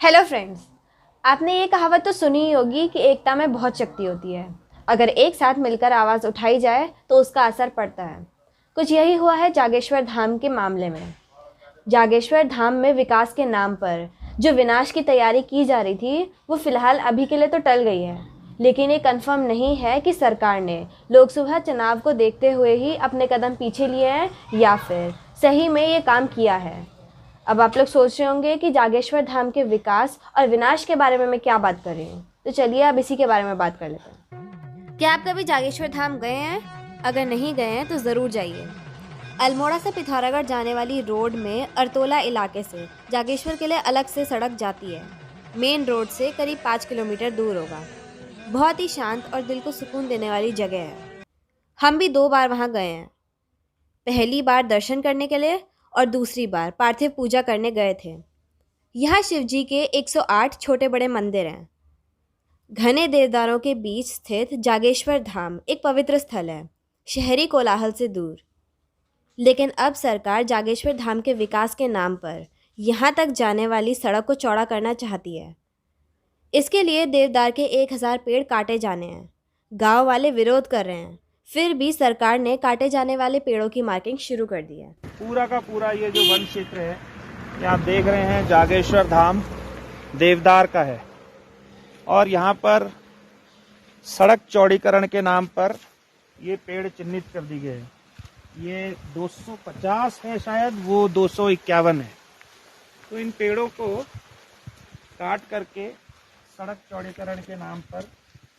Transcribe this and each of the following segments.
Hello friends, आपने ये कहावत तो सुनी ही होगी कि एकता में बहुत शक्ति होती है। अगर एक साथ मिलकर आवाज़ उठाई जाए तो उसका असर पड़ता है। कुछ यही हुआ है जागेश्वर धाम के मामले में। जागेश्वर धाम में विकास के नाम पर जो विनाश की तैयारी की जा रही थी वो फ़िलहाल अभी के लिए तो टल गई है, लेकिन ये कंफर्म नहीं है कि सरकार ने लोकसभा चुनाव को देखते हुए ही अपने कदम पीछे लिए हैं या फिर सही में ये काम किया है। अब आप लोग सोच रहे होंगे कि जागेश्वर धाम के विकास और विनाश के बारे में मैं क्या बात कर रही हूँ, तो चलिए अब इसी के बारे में बात कर लेते हैं। क्या आप कभी जागेश्वर धाम गए हैं? अगर नहीं गए हैं तो ज़रूर जाइए। अल्मोड़ा से पिथौरागढ़ जाने वाली रोड में अरतोला इलाके से जागेश्वर के लिए अलग से सड़क जाती है। मेन रोड से करीब 5 किलोमीटर दूर होगा। बहुत ही शांत और दिल को सुकून देने वाली जगह है। हम भी 2 बार वहाँ गए हैं। पहली बार दर्शन करने के लिए और दूसरी बार पार्थिव पूजा करने गए थे। यहाँ शिव जी के 108 छोटे बड़े मंदिर हैं। घने देवदारों के बीच स्थित जागेश्वर धाम एक पवित्र स्थल है, शहरी कोलाहल से दूर। लेकिन अब सरकार जागेश्वर धाम के विकास के नाम पर यहाँ तक जाने वाली सड़क को चौड़ा करना चाहती है। इसके लिए देवदार के 1000 पेड़ काटे जाने हैं। गांव वाले विरोध कर रहे हैं, फिर भी सरकार ने काटे जाने वाले पेड़ों की मार्किंग शुरू कर दी है। पूरा का पूरा ये जो वन क्षेत्र है, ये आप देख रहे हैं, जागेश्वर धाम देवदार का है। और यहाँ पर सड़क चौड़ीकरण के नाम पर ये पेड़ चिन्हित कर दी गए हैं। ये 250 है शायद, वो 251 है। तो इन पेड़ों को काट करके सड़क चौड़ीकरण के नाम पर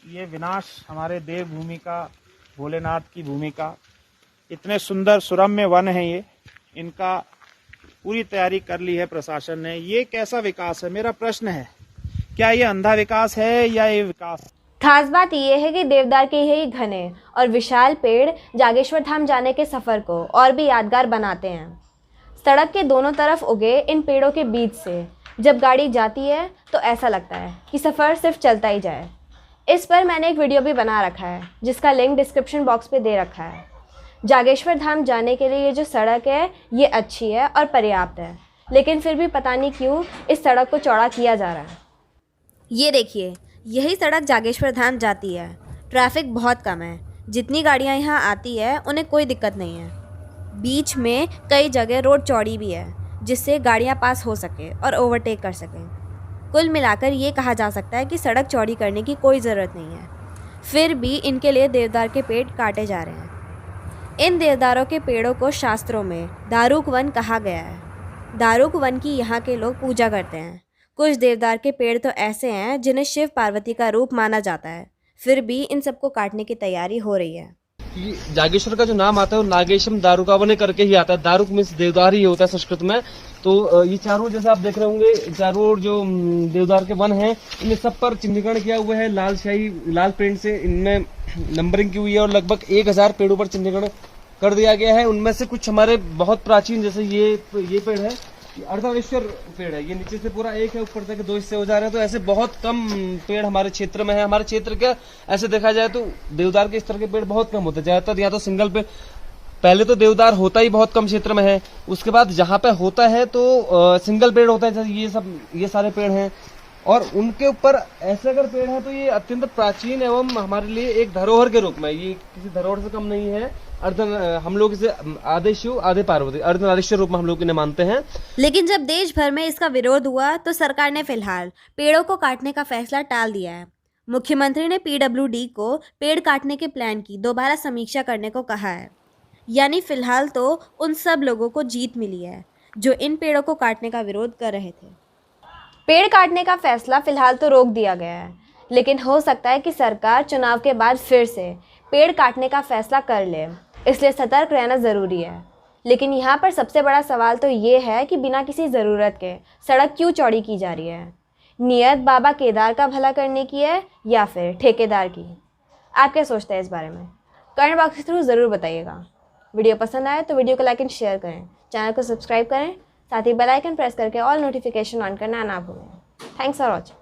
ये विनाश, हमारे देवभूमि का, भोलेनाथ की भूमि का, इतने सुंदर सुरम्य वन है ये, इनका पूरी तैयारी कर ली है प्रशासन ने। ये कैसा विकास है, मेरा प्रश्न है, क्या ये अंधा विकास है या ये विकास? खास बात यह है कि देवदार के यही घने और विशाल पेड़ जागेश्वर धाम जाने के सफ़र को और भी यादगार बनाते हैं। सड़क के दोनों तरफ उगे इन पेड़ों के बीच से जब गाड़ी जाती है तो ऐसा लगता है कि सफ़र सिर्फ चलता ही जाए। इस पर मैंने एक वीडियो भी बना रखा है, जिसका लिंक डिस्क्रिप्शन बॉक्स पे दे रखा है। जागेश्वर धाम जाने के लिए ये जो सड़क है ये अच्छी है और पर्याप्त है, लेकिन फिर भी पता नहीं क्यों इस सड़क को चौड़ा किया जा रहा है। ये देखिए, यही सड़क जागेश्वर धाम जाती है। ट्रैफिक बहुत कम है, जितनी गाड़ियाँ यहाँ आती है उन्हें कोई दिक्कत नहीं है। बीच में कई जगह रोड चौड़ी भी है, जिससे गाड़ियाँ पास हो सके और ओवरटेक कर सकें। कुल मिलाकर ये कहा जा सकता है कि सड़क चौड़ी करने की कोई ज़रूरत नहीं है, फिर भी इनके लिए देवदार के पेड़ काटे जा रहे हैं। इन देवदारों के पेड़ों को शास्त्रों में दारुक वन कहा गया है। दारुक वन की यहाँ के लोग पूजा करते हैं। कुछ देवदार के पेड़ तो ऐसे हैं जिन्हें शिव पार्वती का रूप माना जाता है, फिर भी इन सबको काटने की तैयारी हो रही है। जागेश्वर का जो नाम आता है वो नागेशम दारुकावने करके ही आता है। दारुक मीन्स देवदार ही होता है संस्कृत में। तो ये चारों, जैसे आप देख रहे होंगे, चारों जो देवदार के वन हैं, इनमें सब पर चिन्हीकरण किया हुआ है लाल पेंट से। इनमें नंबरिंग की हुई है और लगभग 1000 पेड़ों पर चिन्हीकरण कर दिया गया है। उनमें से कुछ हमारे बहुत प्राचीन, जैसे ये पेड़ है, अर्धनारीश्वर पेड़ है। ये नीचे से पूरा एक है, ऊपर तक 2 हिस्से हो जा रहे हैं। तो ऐसे बहुत कम पेड़ हमारे क्षेत्र में है। हमारे क्षेत्र का ऐसे देखा जाए तो देवदार के इस तरह के पेड़ बहुत कम होते हैं। ज्यादातर या तो सिंगल पेड़, पहले तो देवदार होता ही बहुत कम क्षेत्र में है, उसके बाद जहाँ पे होता है तो सिंगल पेड़ होता है, जैसे ये सारे पेड़ हैं। और उनके ऊपर ऐसे अगर पेड़ है तो ये अत्यंत प्राचीन एवं हमारे लिए एक धरोहर के रूप में, ये किसी धरोहर से कम नहीं है। हम लोग इसे आधे शिव आधे पार्वती, अर्धनारीश्वर रूप में हम लोग इन्हें मानते हैं। लेकिन जब देश भर में इसका विरोध हुआ तो सरकार ने फिलहाल पेड़ों को काटने का फैसला टाल दिया है। मुख्यमंत्री ने PWD को पेड़ काटने के प्लान की दोबारा समीक्षा करने को कहा है। यानी फिलहाल तो उन सब लोगों को जीत मिली है जो इन पेड़ों को काटने का विरोध कर रहे थे। पेड़ काटने का फैसला फिलहाल तो रोक दिया गया है, लेकिन हो सकता है कि सरकार चुनाव के बाद फिर से पेड़ काटने का फैसला कर ले, इसलिए सतर्क रहना ज़रूरी है। लेकिन यहाँ पर सबसे बड़ा सवाल तो ये है कि बिना किसी ज़रूरत के सड़क क्यों चौड़ी की जा रही है? नियत बाबा केदार का भला करने की है या फिर ठेकेदार की? आप क्या सोचते हैं इस बारे में? कमेंट बॉक्स के थ्रू ज़रूर बताइएगा। वीडियो पसंद आए तो वीडियो को लाइक एंड शेयर करें, चैनल को सब्सक्राइब करें, साथ ही बेल आइकन प्रेस करके ऑल नोटिफिकेशन ऑन करना ना भूलें। Thanks for watching.